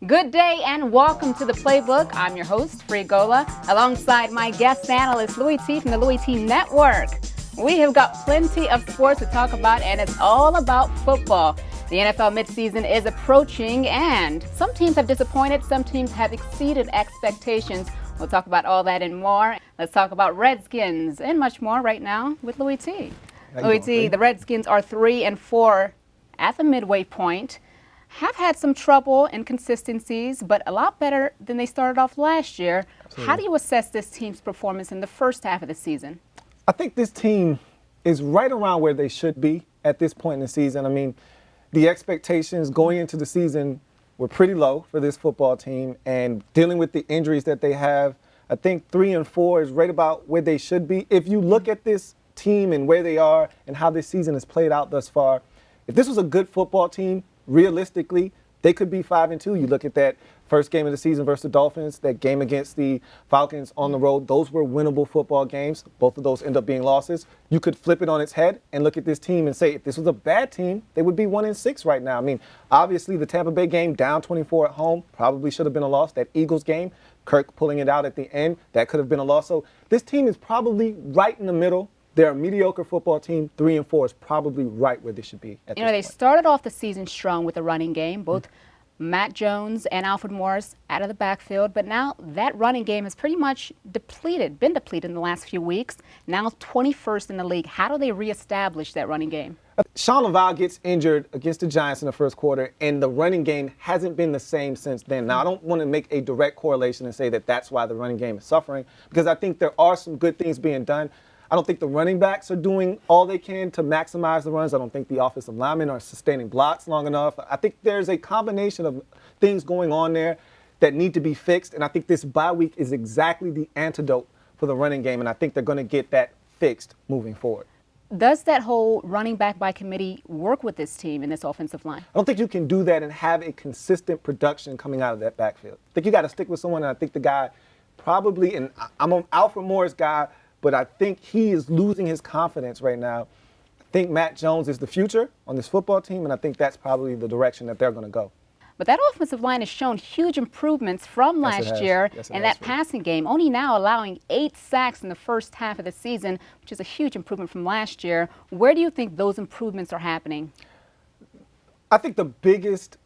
Good day and welcome to the Playbook. I'm your host, Golla, alongside my guest analyst, Louie from the Louie Network. We have got plenty of sports to talk about, and it's all about football. The NFL midseason is approaching, and some teams have disappointed, some teams have exceeded expectations. We'll talk about all that and more. Let's talk about Redskins and much more right now with Louie T. Louie, the Redskins are 3-4 at the midway point. Have had some trouble, inconsistencies, but a lot better than they started off last year. Absolutely. How do you assess this team's performance in the first half of the season? I think this team is right around where they should be at this point in the season. I mean, the expectations going into the season were pretty low for this football team, and dealing with the injuries that they have, I think 3-4 is right about where they should be. If you look at this team and where they are and how this season has played out thus far, if this was a good football team, realistically, they could be 5-2. You look at that first game of the season versus the Dolphins, that game against the Falcons on the road. Those were winnable football games. Both of those end up being losses. You could flip it on its head and look at this team and say, if this was a bad team, they would be 1-6 right now. I mean, obviously the Tampa Bay game, down 24 at home, probably should have been a loss. That Eagles game, Kirk pulling it out at the end, that could have been a loss. So this team is probably right in the middle. They're a mediocre football team. 3-4 is probably right where they should be at this point. They started off the season strong with a running game, both Matt Jones and Alfred Morris out of the backfield, but now that running game has pretty much been depleted in the last few weeks. Now 21st in the league. How do they reestablish that running game? Sean LaValle gets injured against the Giants in the first quarter, and the running game hasn't been the same since then. Now, I don't want to make a direct correlation and say that that's why the running game is suffering, because I think there are some good things being done. I don't think the running backs are doing all they can to maximize the runs. I don't think the offensive linemen are sustaining blocks long enough. I think there's a combination of things going on there that need to be fixed, and I think this bye week is exactly the antidote for the running game, and I think they're going to get that fixed moving forward. Does that whole running back by committee work with this team and this offensive line? I don't think you can do that and have a consistent production coming out of that backfield. I think you got to stick with someone, and I think the guy probably, and I'm an Alfred Morris guy, but I think he is losing his confidence right now. I think Matt Jones is the future on this football team, and I think that's probably the direction that they're going to go. But that offensive line has shown huge improvements from last year, and that passing game, only now allowing 8 sacks in the first half of the season, which is a huge improvement from last year. Where do you think those improvements are happening? I think the biggest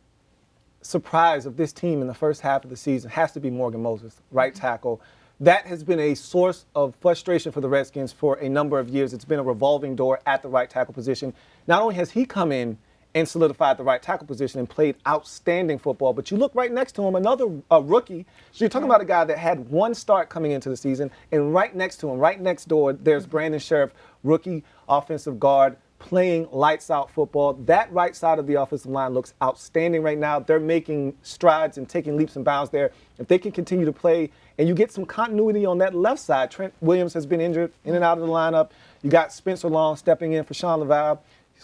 surprise of this team in the first half of the season has to be Morgan Moses, right tackle. That has been a source of frustration for the Redskins for a number of years. It's been a revolving door at the right tackle position. Not only has he come in and solidified the right tackle position and played outstanding football, but you look right next to him, another rookie. So you're talking about a guy that had one start coming into the season, and right next to him, right next door, there's Brandon Sheriff, rookie offensive guard, playing lights out football. That right side of the offensive line looks outstanding right now. They're making strides and taking leaps and bounds there. If they can continue to play and you get some continuity on that left side, Trent Williams has been injured in and out of the lineup. You got Spencer Long stepping in for Sean LaValle.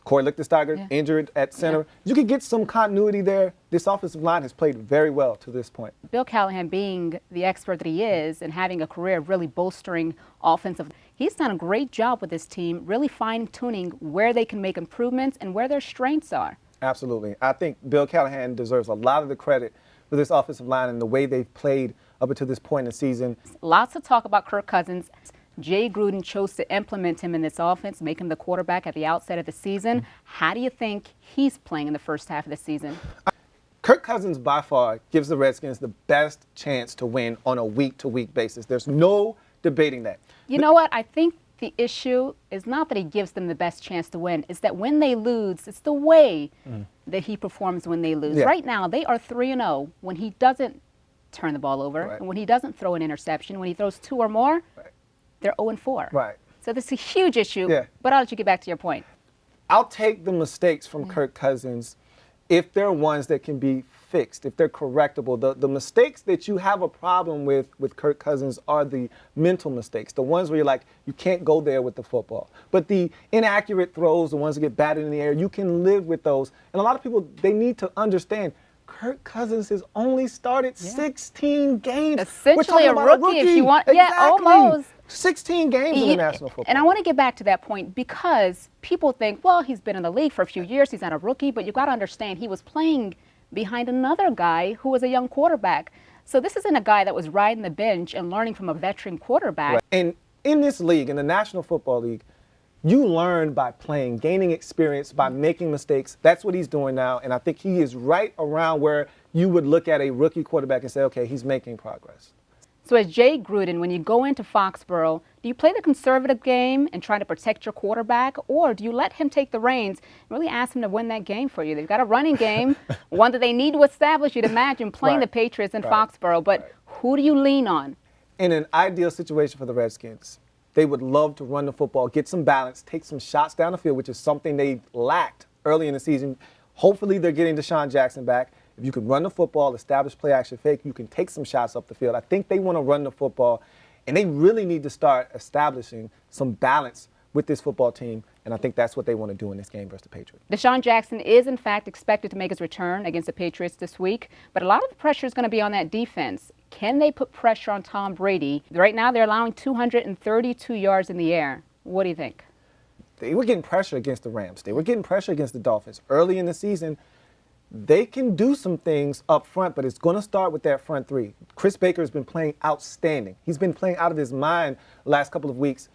Corey Lichtensteiger injured at center. You could get some continuity there. This offensive line has played very well to this point. Bill Callahan, being the expert that he is and having a career of really bolstering offensive, he's done a great job with this team, really fine-tuning where they can make improvements and where their strengths are. Absolutely. I think Bill Callahan deserves a lot of the credit for this offensive line and the way they've played up until this point in the season. Lots of talk about Kirk Cousins. Jay Gruden chose to implement him in this offense, make him the quarterback at the outset of the season. How do you think he's playing in the first half of the season? Kirk Cousins, by far, gives the Redskins the best chance to win on a week-to-week basis. There's no debating that. You know what? I think the issue is not that he gives them the best chance to win. It's that when they lose, it's the way that he performs when they lose. Yeah. Right now, they are 3-0 when he doesn't turn the ball over, and when he doesn't throw an interception, when he throws 2 or more. They're 0-4. Right. So this is a huge issue, Yeah. but I'll let you get back to your point. I'll take the mistakes from Kirk Cousins if they're ones that can be fixed, if they're correctable. The mistakes that you have a problem with Kirk Cousins are the mental mistakes, the ones where you're like, you can't go there with the football. But the inaccurate throws, the ones that get batted in the air, you can live with those. And a lot of people, they need to understand Kirk Cousins has only started 16 games. Essentially a rookie, if you want. Exactly. Yeah, almost. 16 games in the National Football League. And I want to get back to that point because people think, well, he's been in the league for a few years. He's not a rookie. But you've got to understand he was playing behind another guy who was a young quarterback. So this isn't a guy that was riding the bench and learning from a veteran quarterback. Right. And in this league, in the National Football League, you learn by playing, gaining experience, by making mistakes. That's what he's doing now. And I think he is right around where you would look at a rookie quarterback and say, okay, he's making progress. So as Jay Gruden, when you go into Foxborough, do you play the conservative game and try to protect your quarterback, or do you let him take the reins and really ask him to win that game for you? They've got a running game, one that they need to establish. You'd imagine playing the Patriots in Foxborough, but who do you lean on? In an ideal situation for the Redskins, they would love to run the football, get some balance, take some shots down the field, which is something they lacked early in the season. Hopefully they're getting Deshaun Jackson back. If you can run the football, establish play action fake, you can take some shots up the field. I think they want to run the football, and they really need to start establishing some balance with this football team, and I think that's what they want to do in this game versus the Patriots. Deshaun Jackson is, in fact, expected to make his return against the Patriots this week, but a lot of the pressure is going to be on that defense. Can they put pressure on Tom Brady? Right now, they're allowing 232 yards in the air. What do you think? They were getting pressure against the Rams. They were getting pressure against the Dolphins. Early in the season, they can do some things up front, but it's going to start with that front three. Chris Baker has been playing outstanding. He's been playing out of his mind the last couple of weeks.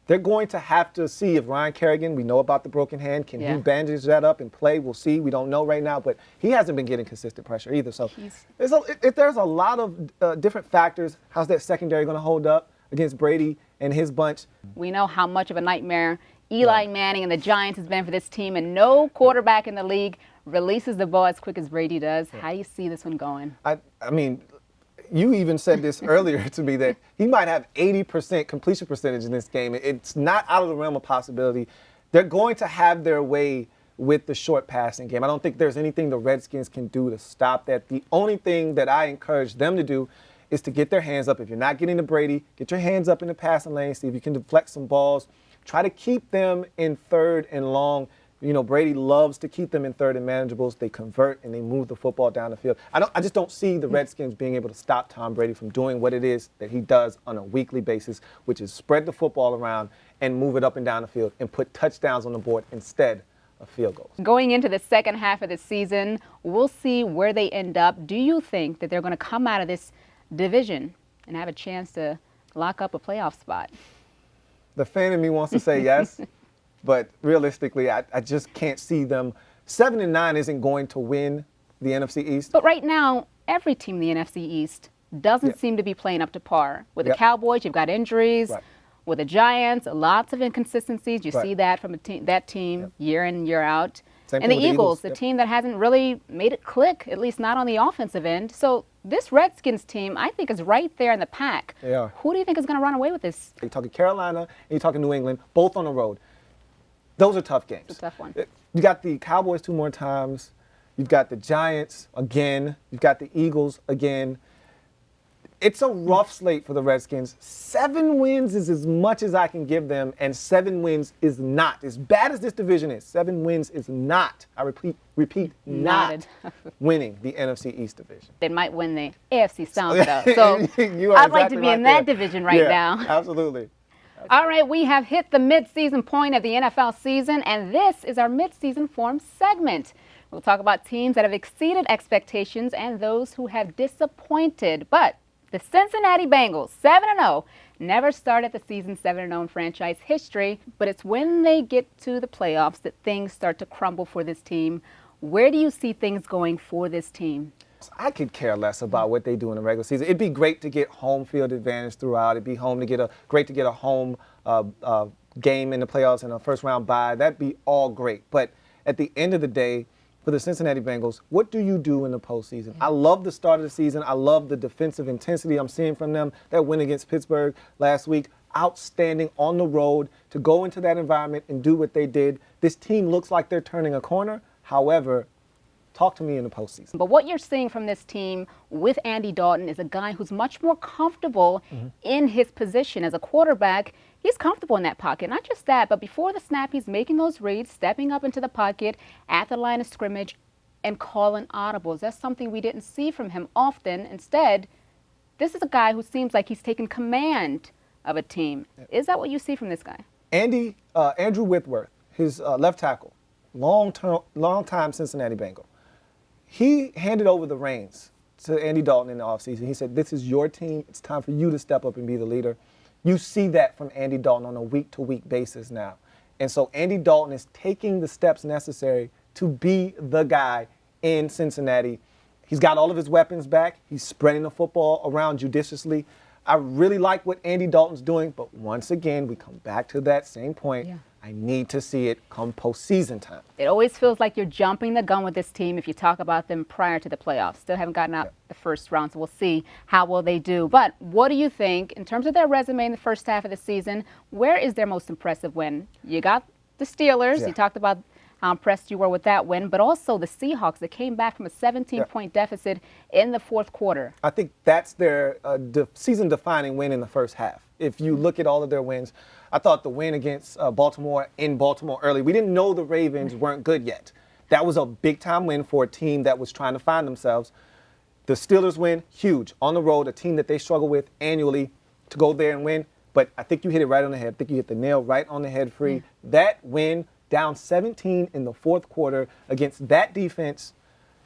They're going to have to see if Ryan Kerrigan, we know about the broken hand, can he bandage that up and play? We'll see. We don't know right now, but he hasn't been getting consistent pressure either. So there's a lot of different factors. How's that secondary going to hold up against Brady and his bunch? We know how much of a nightmare Eli Manning and the Giants has been for this team, and no quarterback in the league releases the ball as quick as Brady does. How do you see this one going? I mean, you even said this earlier to me that he might have 80% completion percentage in this game. It's not out of the realm of possibility. They're going to have their way with the short passing game. I don't think there's anything the Redskins can do to stop that. The only thing that I encourage them to do is to get their hands up. If you're not getting to Brady, get your hands up in the passing lane, see if you can deflect some balls. Try to keep them in third and long. You know, Brady loves to keep them in third and manageables. They convert and they move the football down the field. I just don't see the Redskins being able to stop Tom Brady from doing what it is that he does on a weekly basis, which is spread the football around and move it up and down the field and put touchdowns on the board instead of field goals. Going into the second half of the season, we'll see where they end up. Do you think that they're going to come out of this division and have a chance to lock up a playoff spot? The fan in me wants to say yes. But realistically, I just can't see them. 7-9 isn't going to win the NFC East. But right now, every team in the NFC East doesn't seem to be playing up to par. With the Cowboys, you've got injuries. With the Giants, lots of inconsistencies. You see that from that team year in, year out. And the Eagles, the team that hasn't really made it click, at least not on the offensive end. So this Redskins team, I think, is right there in the pack. They are. Who do you think is going to run away with this? You're talking Carolina and you're talking New England, both on the road. Those are tough games. It's a tough one. You got the Cowboys 2 more times. You've got the Giants again. You've got the Eagles again. It's a rough slate for the Redskins. 7 wins is as much as I can give them, and 7 wins is not. As bad as this division is, 7 wins is not, I repeat, not winning the NFC East division. They might win the AFC South, though. So I'd like to be in that division right now. Absolutely. All right, we have hit the mid-season point of the NFL season, and this is our mid-season form segment. We'll talk about teams that have exceeded expectations and those who have disappointed. But the Cincinnati Bengals, 7-0, never started the season 7-0 in franchise history, but it's when they get to the playoffs that things start to crumble for this team. Where do you see things going for this team? I could care less about what they do in the regular season. It'd be great to get home field advantage throughout. It'd be great to get a home game in the playoffs and a first-round bye. That'd be all great. But at the end of the day, for the Cincinnati Bengals, what do you do in the postseason? I love the start of the season. I love the defensive intensity I'm seeing from them. That win against Pittsburgh last week, outstanding on the road to go into that environment and do what they did. This team looks like they're turning a corner. However, talk to me in the postseason. But what you're seeing from this team with Andy Dalton is a guy who's much more comfortable in his position as a quarterback. He's comfortable in that pocket. Not just that, but before the snap, he's making those reads, stepping up into the pocket at the line of scrimmage and calling audibles. That's something we didn't see from him often. Instead, this is a guy who seems like he's taken command of a team. Is that what you see from this guy? Andrew Whitworth, his left tackle, long-time Cincinnati Bengal. He handed over the reins to Andy Dalton in the offseason. He said, this is your team. It's time for you to step up and be the leader. You see that from Andy Dalton on a week-to-week basis now. And so Andy Dalton is taking the steps necessary to be the guy in Cincinnati. He's got all of his weapons back. He's spreading the football around judiciously. I really like what Andy Dalton's doing, but once again, we come back to that same point. Yeah. I need to see it come postseason time. It always feels like you're jumping the gun with this team if you talk about them prior to the playoffs. Still haven't gotten out the first round, so we'll see how well they do. But what do you think, in terms of their resume in the first half of the season, where is their most impressive win? You got the Steelers. Yeah. You talked about how impressed you were with that win, but also the Seahawks that came back from a 17-point deficit in the fourth quarter. I think that's their season-defining win in the first half. If you look at all of their wins, I thought the win against Baltimore in Baltimore early, we didn't know the Ravens weren't good yet. That was a big-time win for a team that was trying to find themselves. The Steelers win, huge. On the road, a team that they struggle with annually, to go there and win. But I think you hit it right on the head. I think you hit the nail right on the head, Free. That win, down 17 in the fourth quarter against that defense,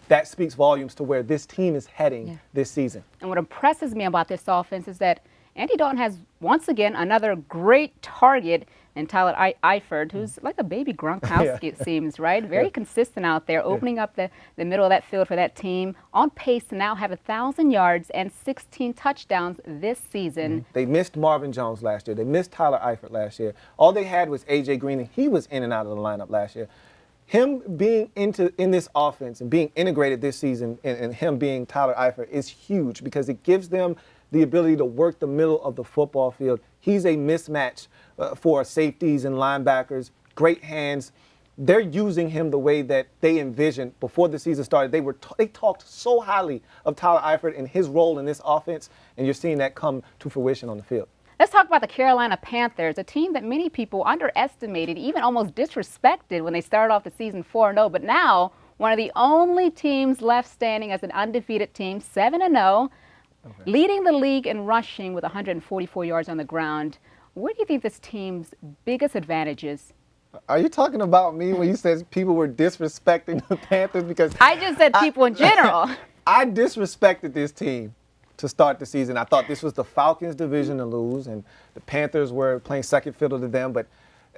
that speaks volumes to where this team is heading this season. And what impresses me about this offense is that Andy Dalton has, once again, another great target in Tyler Eifert, who's like a baby Gronkowski, it seems, right? Very consistent out there, opening up the middle of that field for that team, on pace to now have 1,000 yards and 16 touchdowns this season. They missed Marvin Jones last year. They missed Tyler Eifert last year. All they had was A.J. Green, and he was in and out of the lineup last year. Him being in this offense and being integrated this season, and him being Tyler Eifert is huge because it gives them the ability to work the middle of the football field. He's a mismatch for safeties and linebackers, great hands. They're using him the way that they envisioned before the season started. They talked so highly of Tyler Eifert and his role in this offense, and you're seeing that come to fruition on the field. Let's talk about the Carolina Panthers, a team that many people underestimated, even almost disrespected when they started off the season 4-0, but now one of the only teams left standing as an undefeated team, 7-0. Leading the league in rushing with 144 yards on the ground. What do you think this team's biggest advantage is? Are you talking about me when you said people were disrespecting the Panthers? Because I just said people in general. I disrespected this team to start the season. I thought this was the Falcons' division to lose, and the Panthers were playing second fiddle to them. But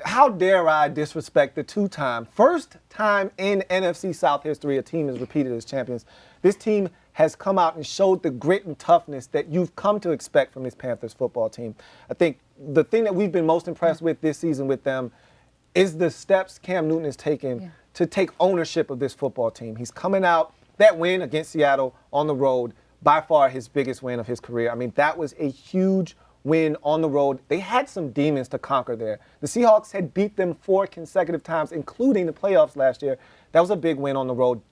how dare I disrespect the first time in NFC South history a team is repeated as champions. This team has come out and showed the grit and toughness that you've come to expect from this Panthers football team. I think the thing that we've been most impressed with this season with them is the steps Cam Newton has taken to take ownership of this football team. He's coming out, that win against Seattle on the road, by far his biggest win of his career. I mean, that was a huge win on the road. They had some demons to conquer there. The Seahawks had beat them 4 consecutive times, including the playoffs last year. That was a big win on the road.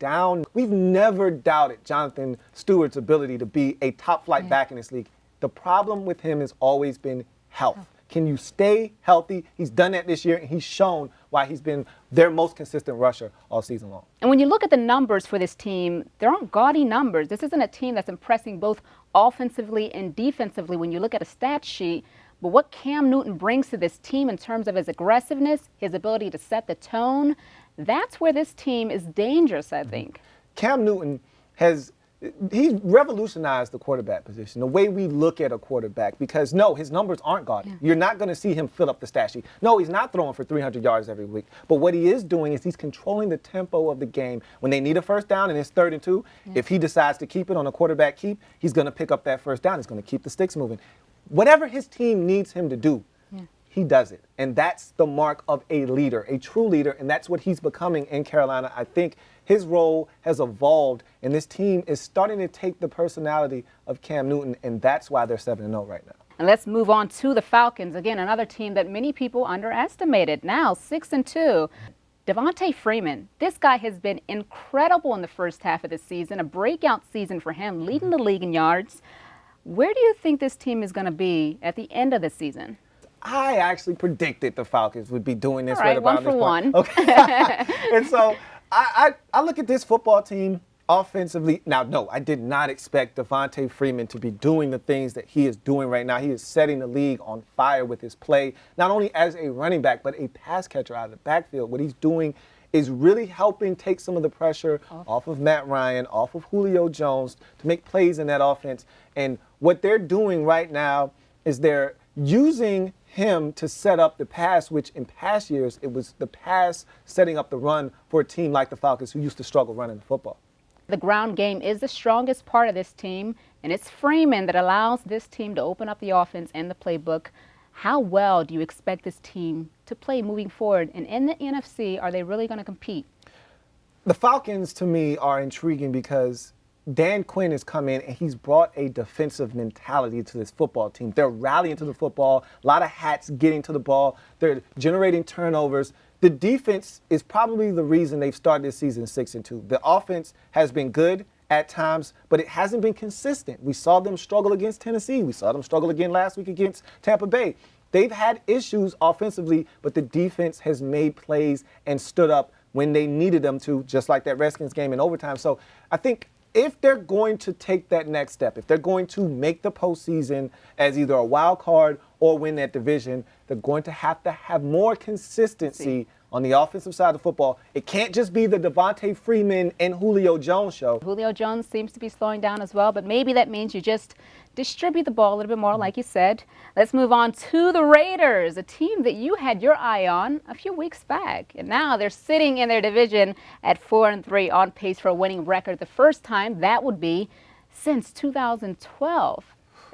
We've never doubted Jonathan Stewart's ability to be a top-flight back in this league. The problem with him has always been health. Can you stay healthy? He's done that this year, and he's shown why he's been their most consistent rusher all season long. And when you look at the numbers for this team, there aren't gaudy numbers. This isn't a team that's impressing both offensively and defensively when you look at a stat sheet. But what Cam Newton brings to this team in terms of his aggressiveness, his ability to set the tone, that's where this team is dangerous, I think. Cam Newton he revolutionized the quarterback position, the way we look at a quarterback, because no, his numbers aren't gaudy. You're not going to see him fill up the stat sheet. No, he's not throwing for 300 yards every week. But what he is doing is he's controlling the tempo of the game. When they need a first down and it's 3rd and 2, if he decides to keep it on a quarterback keep, he's going to pick up that first down. He's going to keep the sticks moving. Whatever his team needs him to do, he does it. And that's the mark of a leader, a true leader, and that's what he's becoming in Carolina. I think his role has evolved, and this team is starting to take the personality of Cam Newton, and that's why they're 7-0 right now. And let's move on to the Falcons. Again, another team that many people underestimated. Now 6-2. Devontae Freeman, this guy has been incredible in the first half of the season, a breakout season for him, leading the league in yards. Where do you think this team is going to be at the end of the season? I actually predicted the Falcons would be doing this All right, about one for one. Okay. And so I look at this football team offensively. Now, no, I did not expect Devontae Freeman to be doing the things that he is doing right now. He is setting the league on fire with his play, not only as a running back, but a pass catcher out of the backfield. What he's doing is really helping take some of the pressure off of Matt Ryan, off of Julio Jones to make plays in that offense. And what they're doing right now is they're using him to set up the pass, which in past years, it was the pass setting up the run for a team like the Falcons who used to struggle running the football. The ground game is the strongest part of this team, and it's framing that allows this team to open up the offense and the playbook. How well do you expect this team to play moving forward? And in the NFC, are they really going to compete? The Falcons, to me, are intriguing because Dan Quinn has come in and he's brought a defensive mentality to this football team. They're rallying to the football, a lot of hats getting to the ball. They're generating turnovers. The defense is probably the reason they've started this season 6-2. The offense has been good at times, but it hasn't been consistent. We saw them struggle against Tennessee. We saw them struggle again last week against Tampa Bay. They've had issues offensively, but the defense has made plays and stood up when they needed them to, just like that Redskins game in overtime. So I think if they're going to take that next step, if they're going to make the postseason as either a wild card or win that division, they're going to have more consistency on the offensive side of the football. It can't just be the Devontae Freeman and Julio Jones show. Julio Jones seems to be slowing down as well, but maybe that means you just distribute the ball a little bit more, like you said. Let's move on to the Raiders, a team that you had your eye on a few weeks back. And now they're sitting in their division at 4-3, on pace for a winning record. The first time that would be since 2012.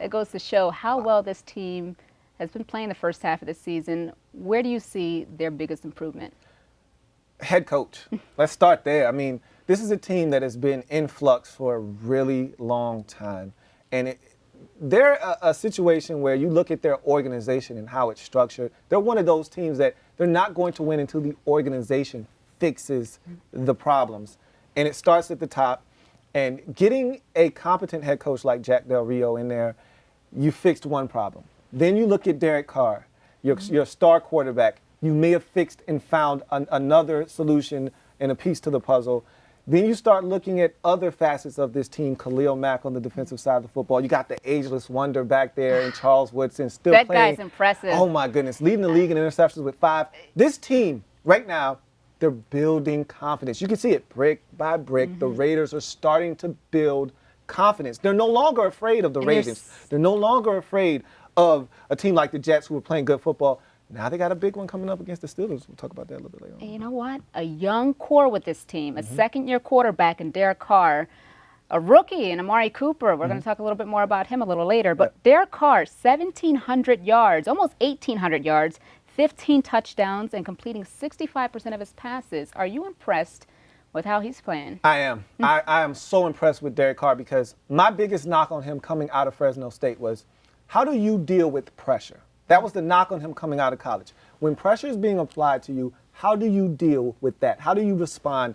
It goes to show how well this team has been playing the first half of the season. Where do you see their biggest improvement? Head coach. Let's start there. I mean, this is a team that has been in flux for a really long time. And they're a situation where you look at their organization and how it's structured. They're one of those teams that they're not going to win until the organization fixes the problems. And it starts at the top. And getting a competent head coach like Jack Del Rio in there, you fixed one problem. Then you look at Derek Carr, your star quarterback. You may have fixed and found another solution and a piece to the puzzle. Then you start looking at other facets of this team. Khalil Mack on the defensive side of the football. You got the ageless wonder back there in Charles Woodson, still that playing. That guy's impressive. Oh, my goodness. Leading the league in interceptions with 5. This team, right now, they're building confidence. You can see it brick by brick. The Raiders are starting to build confidence. They're no longer afraid of the Ravens. They're no longer afraid of a team like the Jets who are playing good football. Now they got a big one coming up against the Steelers. We'll talk about that a little bit later on. And you know what? A young core with this team, a second-year quarterback in Derek Carr, a rookie in Amari Cooper. We're going to talk a little bit more about him a little later. But Derek Carr, 1,700 yards, almost 1,800 yards, 15 touchdowns, and completing 65% of his passes. Are you impressed with how he's playing? I am. I am so impressed with Derek Carr because my biggest knock on him coming out of Fresno State was, how do you deal with pressure? That was the knock on him coming out of college. When pressure is being applied to you, how do you deal with that? How do you respond?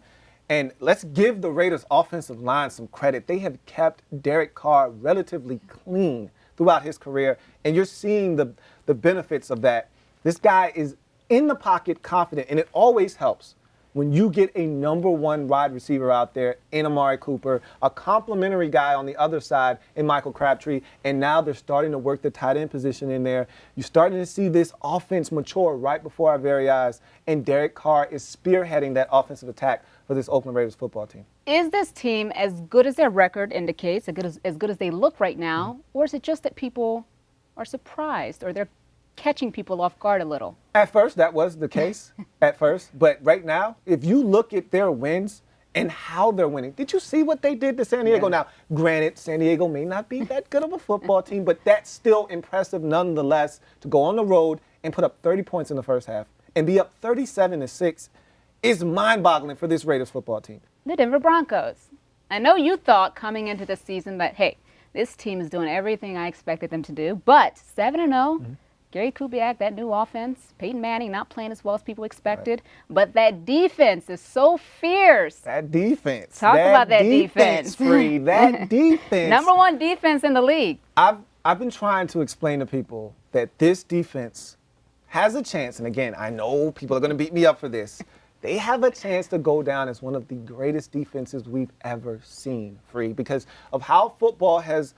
And let's give the Raiders offensive line some credit. They have kept Derek Carr relatively clean throughout his career, and you're seeing the benefits of that. This guy is in the pocket confident, and it always helps when you get a number one wide receiver out there in Amari Cooper, a complimentary guy on the other side in Michael Crabtree, and now they're starting to work the tight end position in there. You're starting to see this offense mature right before our very eyes, and Derek Carr is spearheading that offensive attack for this Oakland Raiders football team. Is this team as good as their record indicates, as good as they look right now, or is it just that people are surprised or they're catching people off guard a little? At first, that was the case at first. But right now, if you look at their wins and how they're winning, did you see what they did to San Diego? Now, granted, San Diego may not be that good of a football team, but that's still impressive nonetheless to go on the road and put up 30 points in the first half and be up 37-6 is mind-boggling for this Raiders football team. The Denver Broncos. I know you thought coming into the season that, hey, this team is doing everything I expected them to do, but 7-0, Gary Kubiak, that new offense, Peyton Manning not playing as well as people expected, but that defense is so fierce. That defense. Talk about that defense. Free. That defense. Number one defense in the league. I've been trying to explain to people that this defense has a chance, and again, I know people are going to beat me up for this. They have a chance to go down as one of the greatest defenses we've ever seen, Free, because of how football has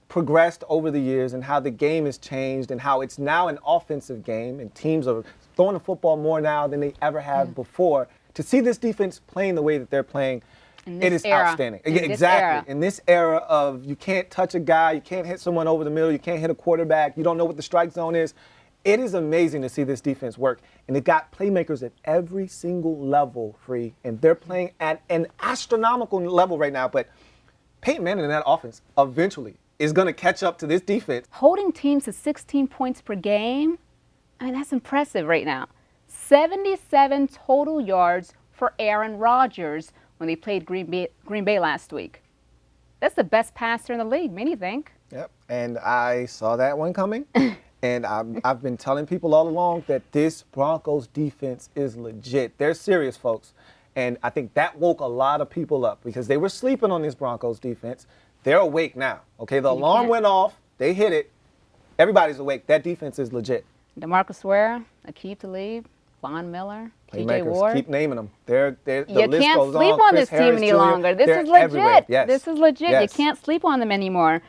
progressed over the years and how the game has changed and how it's now an offensive game and teams are throwing the football more now than they ever have before. To see this defense playing the way that they're playing, it is outstanding. Exactly. In this era of you can't touch a guy, you can't hit someone over the middle, you can't hit a quarterback, you don't know what the strike zone is. It is amazing to see this defense work. And they've got playmakers at every single level, Free, and they're playing at an astronomical level right now. But Peyton Manning in that offense eventually is going to catch up to this defense. Holding teams to 16 points per game, I mean, that's impressive right now. 77 total yards for Aaron Rodgers when they played Green Bay last week. That's the best passer in the league, many think. Yep, and I saw that one coming. And I've been telling people all along that this Broncos defense is legit. They're serious, folks. And I think that woke a lot of people up because they were sleeping on this Broncos defense. They're awake now. Okay, the alarm went off. They hit it. Everybody's awake. That defense is legit. DeMarcus Ware, Aqib Talib, Von Miller, T.J. Playmakers, Ward. keep naming them. The You list can't goes sleep on Chris this team Harris any Jr. longer. This They're is legit. everywhere. Yes. This is legit. Yes. You can't sleep on them anymore.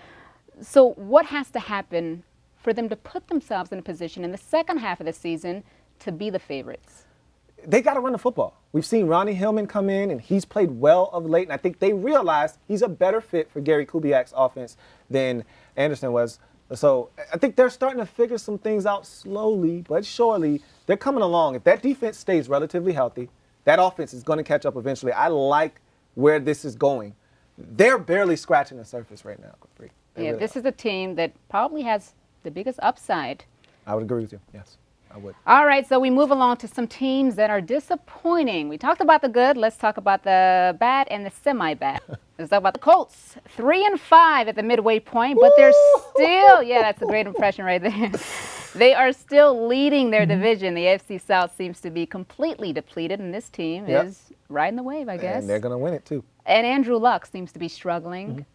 So what has to happen for them to put themselves in a position in the second half of the season to be the favorites? They got to run the football. We've seen Ronnie Hillman come in, and he's played well of late. And I think they realized he's a better fit for Gary Kubiak's offense than Anderson was. So I think they're starting to figure some things out slowly but surely. They're coming along. If that defense stays relatively healthy, that offense is going to catch up eventually. I like where this is going. They're barely scratching the surface right now. Yeah, this is a team that probably has the biggest upside. I would agree with you. Yes, I would. All right, so we move along to some teams that are disappointing. We talked about the good. Let's talk about the bad and the semi-bad. Let's talk about the Colts. 3-5 at the midway point, but they're still, yeah, that's a great impression right there. They are still leading their division. The AFC South seems to be completely depleted, and this team is riding the wave, I guess. And they're going to win it, too. And Andrew Luck seems to be struggling.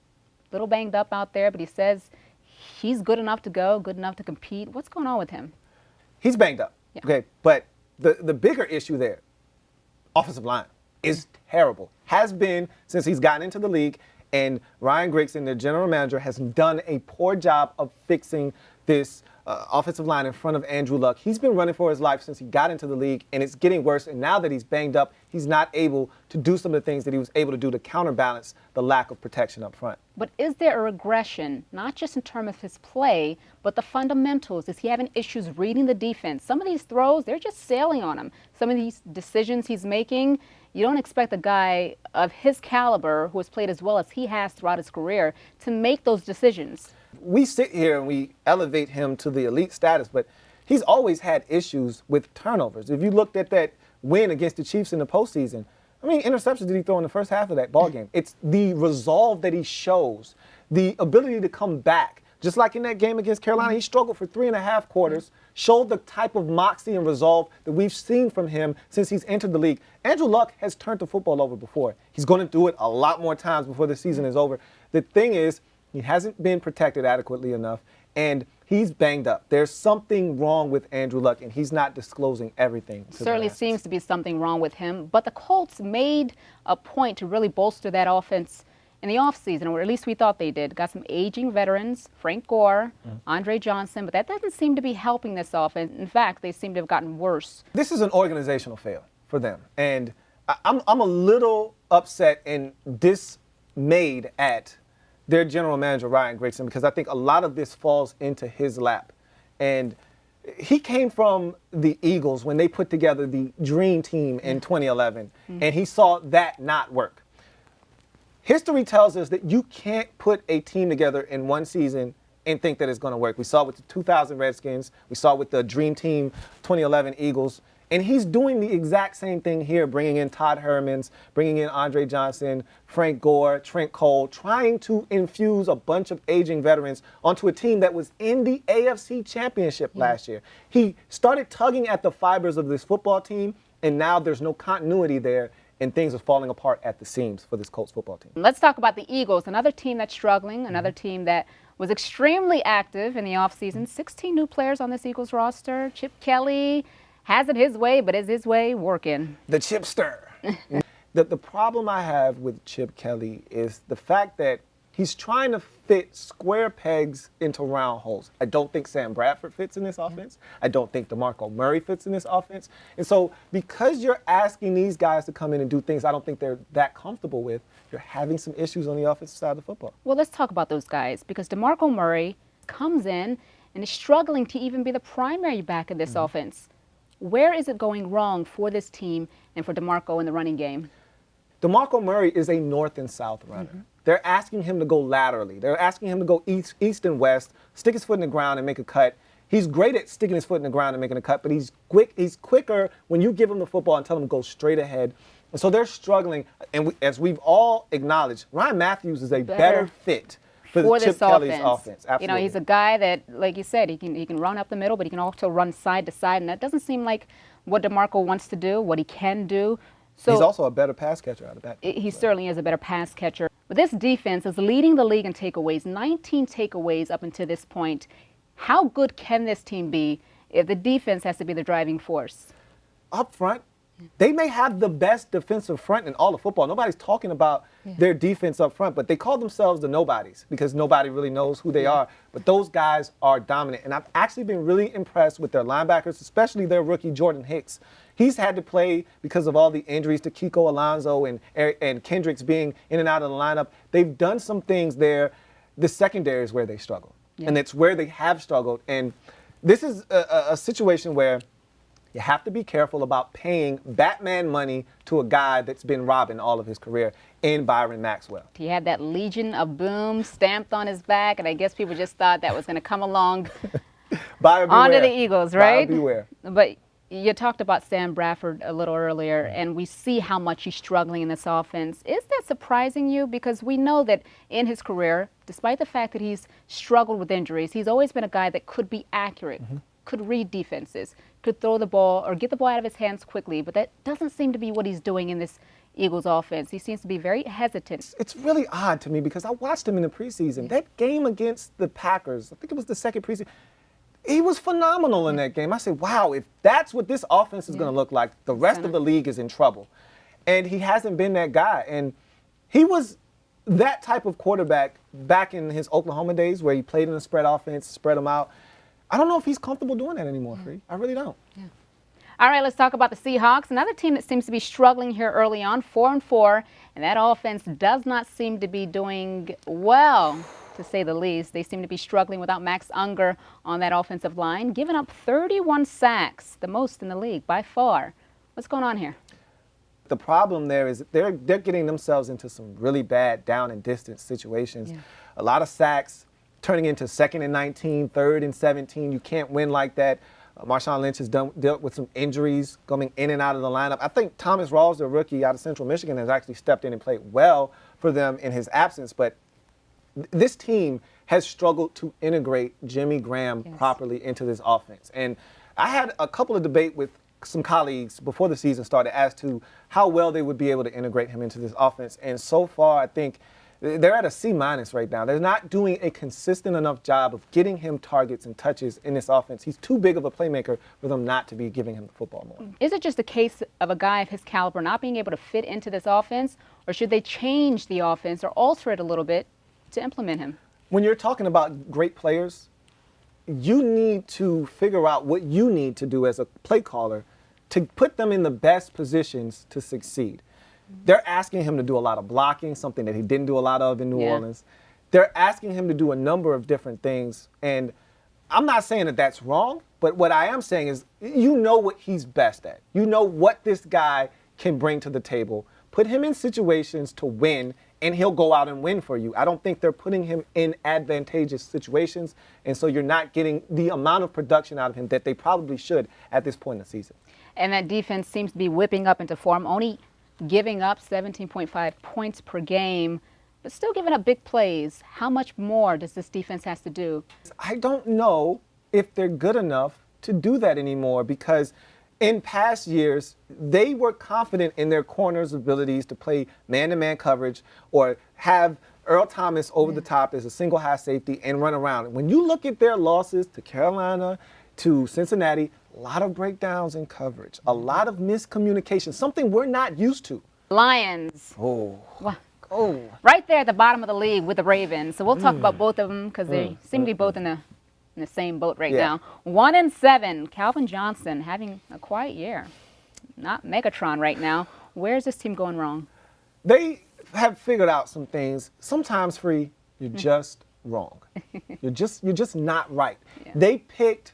Little banged up out there, but he says he's good enough to go, good enough to compete. What's going on with him? He's banged up. Yeah. Okay, but the bigger issue there, offensive line, is terrible. Has been since he's gotten into the league, and Ryan Grigson, the general manager, has done a poor job of fixing this offensive line in front of Andrew Luck. He's been running for his life since he got into the league, and it's getting worse. And now that he's banged up, he's not able to do some of the things that he was able to do to counterbalance the lack of protection up front. But is there a regression, not just in terms of his play, but the fundamentals? Is he having issues reading the defense? Some of these throws, they're just sailing on him. Some of these decisions he's making, you don't expect a guy of his caliber, who has played as well as he has throughout his career, to make those decisions. We sit here and we elevate him to the elite status, but he's always had issues with turnovers. If you looked at that win against the Chiefs in the postseason, how many interceptions did he throw in the first half of that ball game? It's the resolve that he shows, the ability to come back. Just like in that game against Carolina, he struggled for 3.5 quarters, showed the type of moxie and resolve that we've seen from him since he's entered the league. Andrew Luck has turned the football over before. He's going to do it a lot more times before the season is over. The thing is, he hasn't been protected adequately enough, and he's banged up. There's something wrong with Andrew Luck, and he's not disclosing everything. Certainly seems to be something wrong with him. But the Colts made a point to really bolster that offense in the offseason, or at least we thought they did. Got some aging veterans, Frank Gore, Andre Johnson, but that doesn't seem to be helping this offense. In fact, they seem to have gotten worse. This is an organizational fail for them, and I'm a little upset and dismayed at their general manager, Ryan Grigson, because I think a lot of this falls into his lap. And he came from the Eagles when they put together the dream team in 2011, and he saw that not work. History tells us that you can't put a team together in one season and think that it's going to work. We saw it with the 2000 Redskins. We saw it with the dream team 2011 Eagles. And he's doing the exact same thing here, bringing in Todd Hermans, bringing in Andre Johnson, Frank Gore, Trent Cole, trying to infuse a bunch of aging veterans onto a team that was in the AFC Championship last year. He started tugging at the fibers of this football team, and now there's no continuity there, and things are falling apart at the seams for this Colts football team. Let's talk about the Eagles, another team that's struggling, another team that was extremely active in the offseason. 16 new players on this Eagles roster. Chip Kelly has it his way, but is his way working? The chipster. The problem I have with Chip Kelly is the fact that He's trying to fit square pegs into round holes. I don't think Sam Bradford fits in this offense. I don't think DeMarco Murray fits in this offense. And so because you're asking these guys to come in and do things I don't think they're that comfortable with, you're having some issues on the offensive side of the football. Well, let's talk about those guys because DeMarco Murray comes in and is struggling to even be the primary back of this offense. Where is it going wrong for this team and for DeMarco in the running game? DeMarco Murray is a north and south runner. They're asking him to go laterally. They're asking him to go east and west, stick his foot in the ground and make a cut. He's great at sticking his foot in the ground and making a cut, but he's quicker when you give him the football and tell him to go straight ahead. And so they're struggling. And as we've all acknowledged, Ryan Matthews is a better fit for Chip Kelly's offense. Absolutely. You know, he's a guy that, like you said, he can run up the middle, but he can also run side to side, and that doesn't seem like what DeMarco wants to do, what he can do. So he's also a better pass catcher out of that. He certainly is a better pass catcher. But this defense is leading the league in takeaways, 19 takeaways up until this point. How good can this team be if the defense has to be the driving force? Up front, they may have the best defensive front in all of football. Nobody's talking about their defense up front, but they call themselves the nobodies because nobody really knows who they are. But those guys are dominant. And I've actually been really impressed with their linebackers, especially their rookie Jordan Hicks. He's had to play because of all the injuries to Kiko Alonso and Kendricks being in and out of the lineup. They've done some things there. The secondary is where they struggle. And it's where they have struggled. And this is a situation where you have to be careful about paying Batman money to a guy that's been robbing all of his career in Byron Maxwell. He had that Legion of Boom stamped on his back, and I guess people just thought that was going to come along onto the Eagles, right? Buyer beware. But you talked about Sam Bradford a little earlier, and we see how much he's struggling in this offense. Is that surprising you? Because we know that in his career, despite the fact that he's struggled with injuries, he's always been a guy that could be accurate, could read defenses, could throw the ball or get the ball out of his hands quickly. But that doesn't seem to be what he's doing in this Eagles offense. He seems to be very hesitant. It's really odd to me because I watched him in the preseason. That game against the Packers, I think it was the second preseason, he was phenomenal in that game. I said, wow, if that's what this offense is going to look like, the rest of the league is in trouble. And he hasn't been that guy. And he was that type of quarterback back in his Oklahoma days where he played in a spread offense, spread them out. I don't know if he's comfortable doing that anymore, Free. I really don't. All right, let's talk about the Seahawks. Another team that seems to be struggling here early on, 4-4, and that offense does not seem to be doing well, to say the least. They seem to be struggling without Max Unger on that offensive line, giving up 31 sacks, the most in the league by far. What's going on here? The problem there is they're getting themselves into some really bad down and distance situations. A lot of sacks turning into 2nd and 19, 3rd and 17. You can't win like that. Marshawn Lynch has dealt with some injuries coming in and out of the lineup. I think Thomas Rawls, the rookie out of Central Michigan, has actually stepped in and played well for them in his absence. But this team has struggled to integrate Jimmy Graham properly into this offense. And I had a couple of debate with some colleagues before the season started as to how well they would be able to integrate him into this offense. And so far, I think they're at a C- right now. They're not doing a consistent enough job of getting him targets and touches in this offense. He's too big of a playmaker for them not to be giving him the football more. Is it just a case of a guy of his caliber not being able to fit into this offense, or should they change the offense or alter it a little bit to implement him? When you're talking about great players, you need to figure out what you need to do as a play caller to put them in the best positions to succeed. They're asking him to do a lot of blocking, something that he didn't do a lot of in New Orleans. They're asking him to do a number of different things. And I'm not saying that that's wrong, but what I am saying is you know what he's best at. You know what this guy can bring to the table. Put him in situations to win, and he'll go out and win for you. I don't think they're putting him in advantageous situations, and so you're not getting the amount of production out of him that they probably should at this point in the season. And that defense seems to be whipping up into form, only giving up 17.5 points per game, but still giving up big plays. How much more does this defense have to do? I don't know if they're good enough to do that anymore because in past years, they were confident in their corners' abilities to play man-to-man coverage or have Earl Thomas over the top as a single high safety and run around. When you look at their losses to Carolina, to Cincinnati, a lot of breakdowns in coverage, a lot of miscommunication, something we're not used to. Lions. Oh. Oh. Right there at the bottom of the league with the Ravens. So we'll talk about both of them because they seem to be both in the same boat right now. 1-7. Calvin Johnson having a quiet year. Not Megatron right now. Where's this team going wrong? They have figured out some things. Sometimes, Free, you're just wrong. You're just not right. Yeah. They picked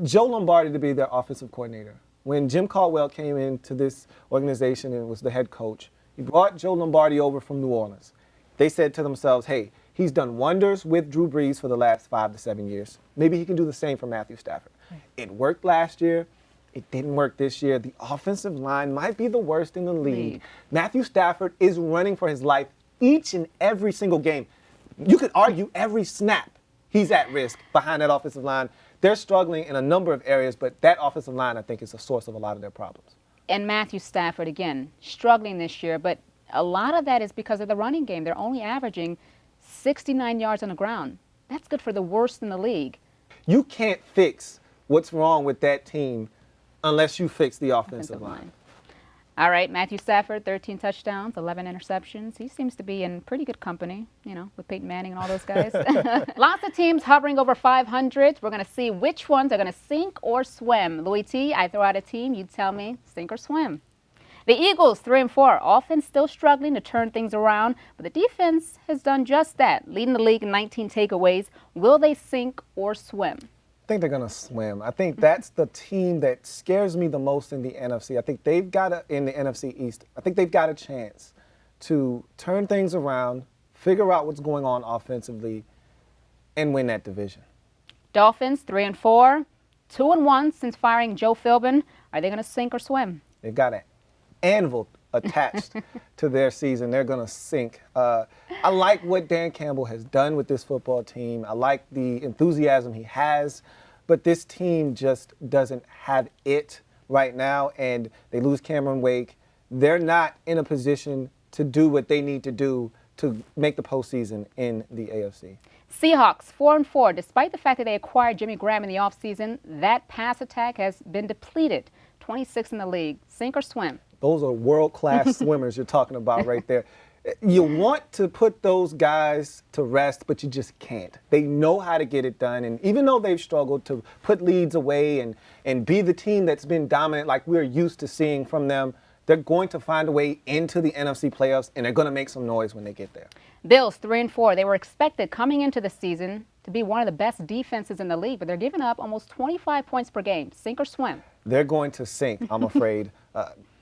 Joe Lombardi to be their offensive coordinator. When Jim Caldwell came into this organization and was the head coach, he brought Joe Lombardi over from New Orleans. They said to themselves, hey, he's done wonders with Drew Brees for the last 5 to 7 years. Maybe he can do the same for Matthew Stafford. It worked last year. It didn't work this year. The offensive line might be the worst in the league. Matthew Stafford is running for his life each and every single game. You could argue every snap he's at risk behind that offensive line. They're struggling in a number of areas, but that offensive line, I think, is the source of a lot of their problems. And Matthew Stafford, again, struggling this year, but a lot of that is because of the running game. They're only averaging 69 yards on the ground. That's good for the worst in the league. You can't fix what's wrong with that team unless you fix the offensive line. All right, Matthew Stafford, 13 touchdowns, 11 interceptions. He seems to be in pretty good company, you know, with Peyton Manning and all those guys. Lots of teams hovering over 500. We're going to see which ones are going to sink or swim. Louie T, I throw out a team. You tell me, sink or swim. The Eagles, 3-4. Offense still struggling to turn things around, but the defense has done just that, leading the league in 19 takeaways. Will they sink or swim? I think they're going to swim. I think that's the team that scares me the most in the NFC. I think they've got in the NFC East, I think they've got a chance to turn things around, figure out what's going on offensively, and win that division. Dolphins, 3-4. 2-1 since firing Joe Philbin. Are they going to sink or swim? They've got an anvil attached to their season. They're going to sink. I like what Dan Campbell has done with this football team. I like the enthusiasm he has, but this team just doesn't have it right now, and they lose Cameron Wake. They're not in a position to do what they need to do to make the postseason in the AFC. Seahawks, 4-4. Despite the fact that they acquired Jimmy Graham in the offseason, that pass attack has been depleted. 26th in the league. Sink or swim? Those are world-class swimmers you're talking about right there. You want to put those guys to rest, but you just can't. They know how to get it done, and even though they've struggled to put leads away and be the team that's been dominant like we're used to seeing from them, they're going to find a way into the NFC playoffs, and they're going to make some noise when they get there. Bills, 3-4. They were expected coming into the season to be one of the best defenses in the league, but they're giving up almost 25 points per game. Sink or swim? They're going to sink, I'm afraid.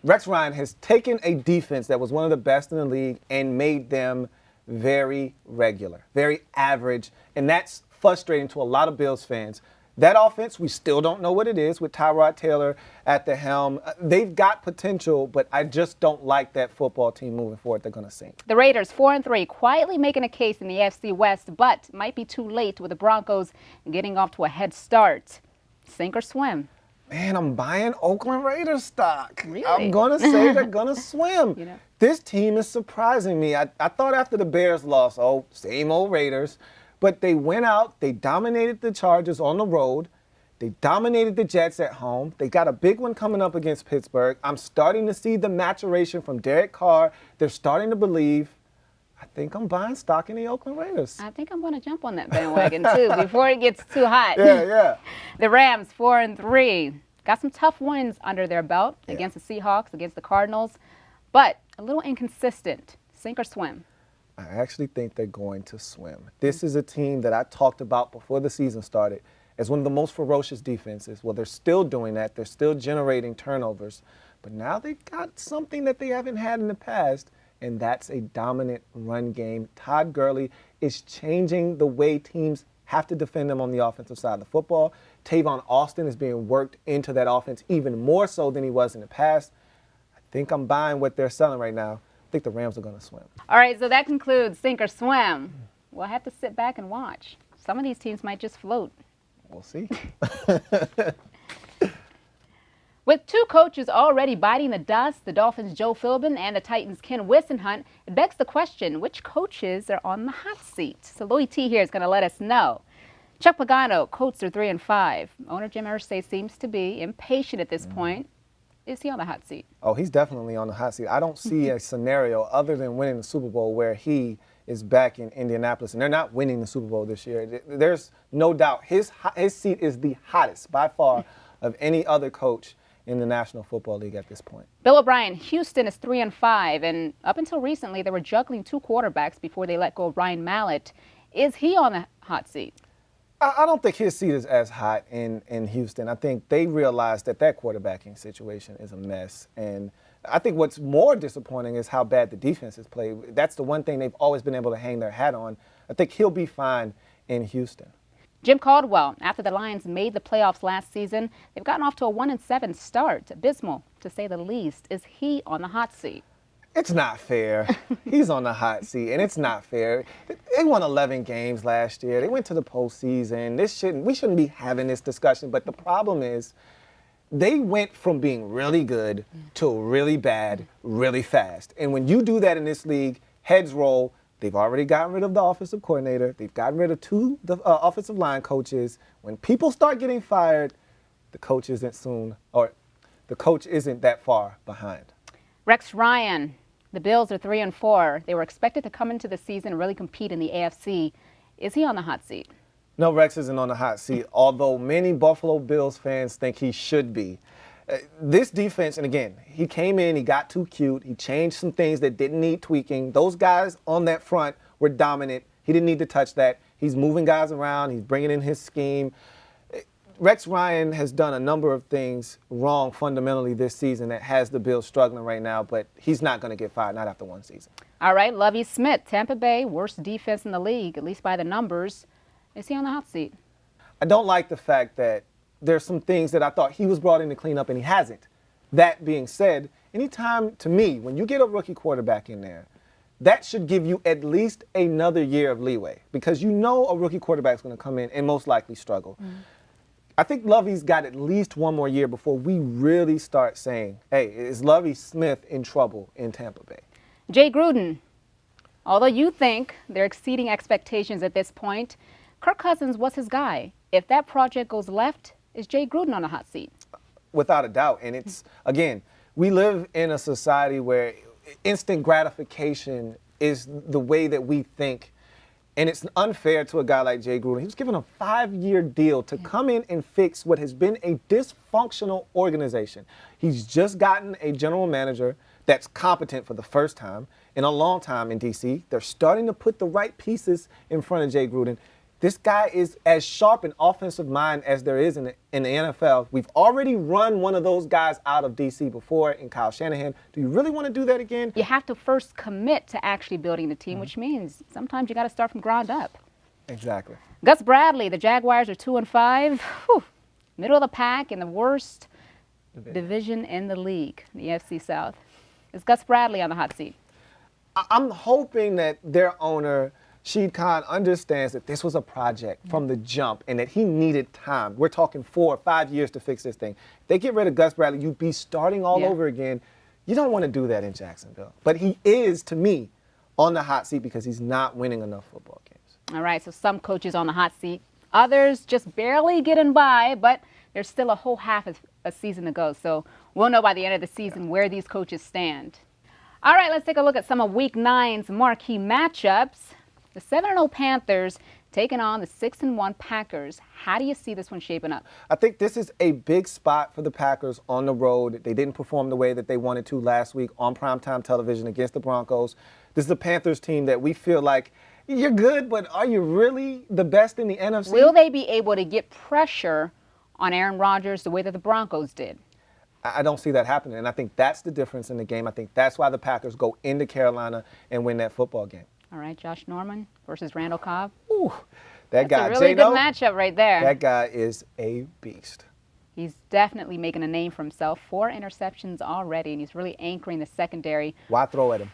Rex Ryan has taken a defense that was one of the best in the league and made them very regular, very average, and that's frustrating to a lot of Bills fans. That offense, we still don't know what it is with Tyrod Taylor at the helm. They've got potential, but I just don't like that football team moving forward. They're going to sink. The Raiders, 4-3, quietly making a case in the AFC West, but might be too late with the Broncos getting off to a head start. Sink or swim? Man, I'm buying Oakland Raiders stock. Really? I'm going to say they're going to swim. You know? This team is surprising me. I thought after the Bears lost, same old Raiders. But they went out, they dominated the Chargers on the road. They dominated the Jets at home. They got a big one coming up against Pittsburgh. I'm starting to see the maturation from Derek Carr. They're starting to believe. I think I'm buying stock in the Oakland Raiders. I think I'm going to jump on that bandwagon, too, before it gets too hot. Yeah. The Rams, 4-3. Got some tough wins under their belt against the Seahawks, against the Cardinals, but a little inconsistent. Sink or swim? I actually think they're going to swim. This is a team that I talked about before the season started as one of the most ferocious defenses. Well, they're still doing that. They're still generating turnovers. But now they've got something that they haven't had in the past, and that's a dominant run game. Todd Gurley is changing the way teams have to defend them on the offensive side of the football. Tavon Austin is being worked into that offense even more so than he was in the past. I think I'm buying what they're selling right now. I think the Rams are going to swim. All right, so that concludes Sink or Swim. We'll have to sit back and watch. Some of these teams might just float. We'll see. With two coaches already biting the dust, the Dolphins' Joe Philbin and the Titans' Ken Whisenhunt, it begs the question, which coaches are on the hot seat? So Louie T here is going to let us know. Chuck Pagano, Colts are 3-5. Owner Jim Irsay seems to be impatient at this point. Is he on the hot seat? Oh, he's definitely on the hot seat. I don't see a scenario other than winning the Super Bowl where he is back in Indianapolis, and they're not winning the Super Bowl this year. There's no doubt his seat is the hottest by far of any other coach in the National Football League at this point. Bill O'Brien, Houston is 3-5, and up until recently, they were juggling two quarterbacks before they let go of Ryan Mallett. Is he on the hot seat? I don't think his seat is as hot in Houston. I think they realized that quarterbacking situation is a mess. And I think what's more disappointing is how bad the defense has played. That's the one thing they've always been able to hang their hat on. I think he'll be fine in Houston. Jim Caldwell, after the Lions made the playoffs last season, they've gotten off to a 1-7 start. Abysmal, to say the least. Is he on the hot seat? It's not fair. He's on the hot seat, and it's not fair. They won 11 games last year. They went to the postseason. We shouldn't be having this discussion, but the problem is they went from being really good to really bad really fast. And when you do that in this league, heads roll. They've already gotten rid of the offensive coordinator. They've gotten rid of two offensive line coaches. When people start getting fired, the coach isn't that far behind. Rex Ryan, the Bills are 3-4. They were expected to come into the season and really compete in the AFC. Is he on the hot seat? No, Rex isn't on the hot seat, although many Buffalo Bills fans think he should be. This defense, and again, he came in, he got too cute, he changed some things that didn't need tweaking. Those guys on that front were dominant. He didn't need to touch that. He's moving guys around, he's bringing in his scheme. Rex Ryan has done a number of things wrong fundamentally this season that has the Bills struggling right now, but he's not going to get fired, not after one season. All right, Lovie Smith, Tampa Bay, worst defense in the league, at least by the numbers. Is he on the hot seat? I don't like the fact that there's some things that I thought he was brought in to clean up and he hasn't. That being said, anytime, to me, when you get a rookie quarterback in there, that should give you at least another year of leeway because you know a rookie quarterback's going to come in and most likely struggle. I think Lovey's got at least one more year before we really start saying, hey, is Lovie Smith in trouble in Tampa Bay? Jay Gruden, although you think they're exceeding expectations at this point, Kirk Cousins was his guy. If that project goes left, is Jay Gruden on the hot seat? Without a doubt. And it's, again, we live in a society where instant gratification is the way that we think. And it's unfair to a guy like Jay Gruden. He was given a 5-year deal to come in and fix what has been a dysfunctional organization. He's just gotten a general manager that's competent for the first time in a long time in D.C. They're starting to put the right pieces in front of Jay Gruden. This guy is as sharp an offensive mind as there is in the NFL. We've already run one of those guys out of D.C. before in Kyle Shanahan. Do you really want to do that again? You have to first commit to actually building the team, which means sometimes you got to start from ground up. Exactly. Gus Bradley, the Jaguars are 2-5. Whew. Middle of the pack in the worst division in the league, the AFC South. Is Gus Bradley on the hot seat? I'm hoping that their owner, Sheed Khan, understands that this was a project from the jump and that he needed time. We're talking 4 or 5 years to fix this thing. If they get rid of Gus Bradley, you'd be starting all over again. You don't want to do that in Jacksonville. But he is, to me, on the hot seat because he's not winning enough football games. All right, so some coaches on the hot seat. Others just barely getting by, but there's still a whole half of a season to go. So we'll know by the end of the season where these coaches stand. All right, let's take a look at some of Week 9's marquee matchups. The 7-0 Panthers taking on the 6-1 Packers. How do you see this one shaping up? I think this is a big spot for the Packers on the road. They didn't perform the way that they wanted to last week on primetime television against the Broncos. This is a Panthers team that we feel like, you're good, but are you really the best in the NFC? Will they be able to get pressure on Aaron Rodgers the way that the Broncos did? I don't see that happening, and I think that's the difference in the game. I think that's why the Packers go into Carolina and win that football game. All right, Josh Norman versus Randall Cobb. Ooh, that's a really good matchup right there. That guy is a beast. He's definitely making a name for himself. 4 interceptions already, and he's really anchoring the secondary. Why throw at him?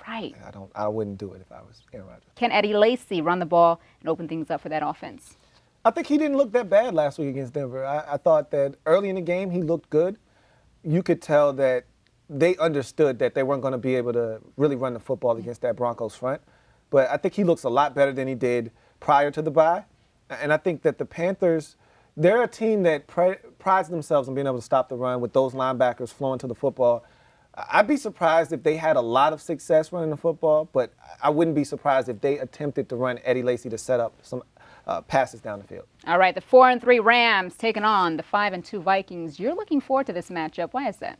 Right. I wouldn't do it if I was Aaron Rodgers. Can Eddie Lacy run the ball and open things up for that offense? I think he didn't look that bad last week against Denver. I thought that early in the game he looked good. You could tell that they understood that they weren't going to be able to really run the football against that Broncos front. But I think he looks a lot better than he did prior to the bye. And I think that the Panthers, they're a team that prides themselves on being able to stop the run with those linebackers flowing to the football. I'd be surprised if they had a lot of success running the football, but I wouldn't be surprised if they attempted to run Eddie Lacy to set up some passes down the field. All right, the 4-3 Rams taking on the 5-2 Vikings. You're looking forward to this matchup. Why is that?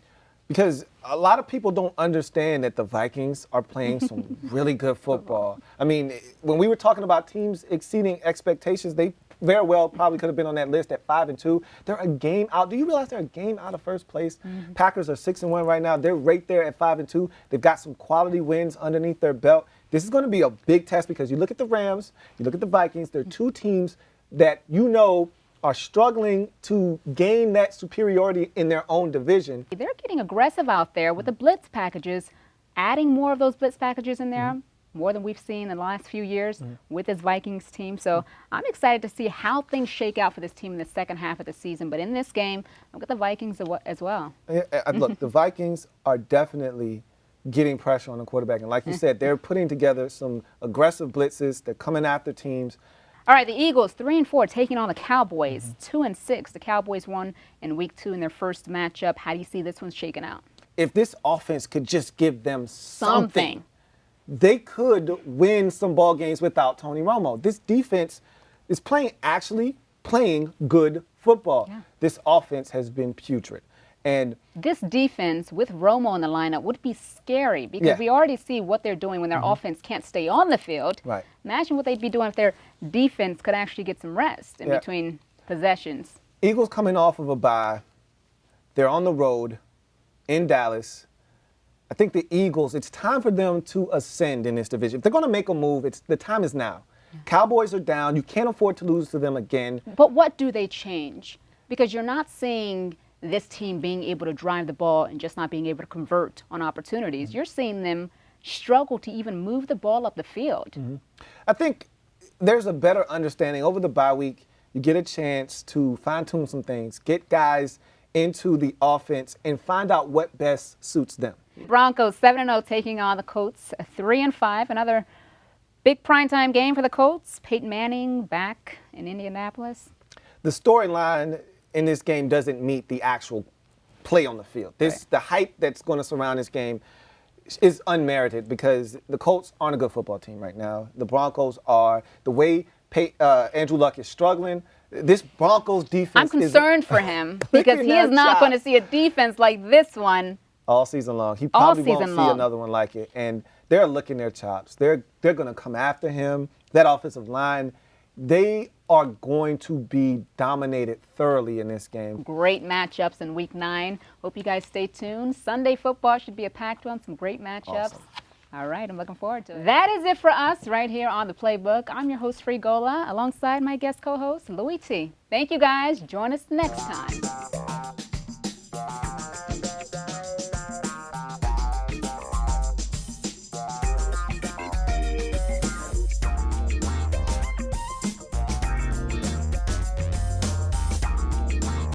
Because a lot of people don't understand that the Vikings are playing some really good football. I mean, when we were talking about teams exceeding expectations, they very well probably could have been on that list at 5-2. They're a game out. Do you realize they're a game out of first place? Mm-hmm. Packers are 6-1 right now. They're right there at 5-2. They've got some quality wins underneath their belt. This is going to be a big test because you look at the Rams, you look at the Vikings. They're two teams that are struggling to gain that superiority in their own division. They're getting aggressive out there with the blitz packages, adding more of those blitz packages in there, more than we've seen in the last few years with this Vikings team. So I'm excited to see how things shake out for this team in the second half of the season. But in this game, look at the Vikings as well. Look, the Vikings are definitely getting pressure on the quarterback. And like you said, they're putting together some aggressive blitzes. They're coming after teams. All right, the Eagles, 3-4, taking on the Cowboys, 2-6. The Cowboys won in Week 2 in their first matchup. How do you see this one shaking out? If this offense could just give them something, they could win some ball games without Tony Romo. This defense is actually playing good football. Yeah. This offense has been putrid. And this defense with Romo in the lineup would be scary because we already see what they're doing when their offense can't stay on the field. Right. Imagine what they'd be doing if their defense could actually get some rest in between possessions. Eagles coming off of a bye. They're on the road in Dallas. I think the Eagles, it's time for them to ascend in this division. If they're going to make a move, the time is now. Yeah. Cowboys are down. You can't afford to lose to them again. But what do they change? Because you're not seeing this team being able to drive the ball and just not being able to convert on opportunities. You're seeing them struggle to even move the ball up the field. I think there's a better understanding. Over the bye week, you get a chance to fine-tune some things, get guys into the offense, and find out what best suits them. Broncos 7-0 taking on the Colts, 3-5. Another big primetime game for the Colts. Peyton Manning back in Indianapolis. The storyline in this game doesn't meet the actual play on the field. The hype that's going to surround this game is unmerited because the Colts aren't a good football team right now. The Broncos are. The way Andrew Luck is struggling, this Broncos defense I'm concerned for him because he is not going to see a defense like this one all season long. He probably won't see another one like it. And they're licking their chops. They're going to come after him. That offensive line, they are going to be dominated thoroughly in this game. Great matchups in Week 9. Hope you guys stay tuned. Sunday football should be a packed one. Some great matchups. Awesome. All right, I'm looking forward to it. That is it for us right here on the Playbook. I'm your host, Golla, alongside my guest co-host, Louie T. Thank you, guys. Join us next time.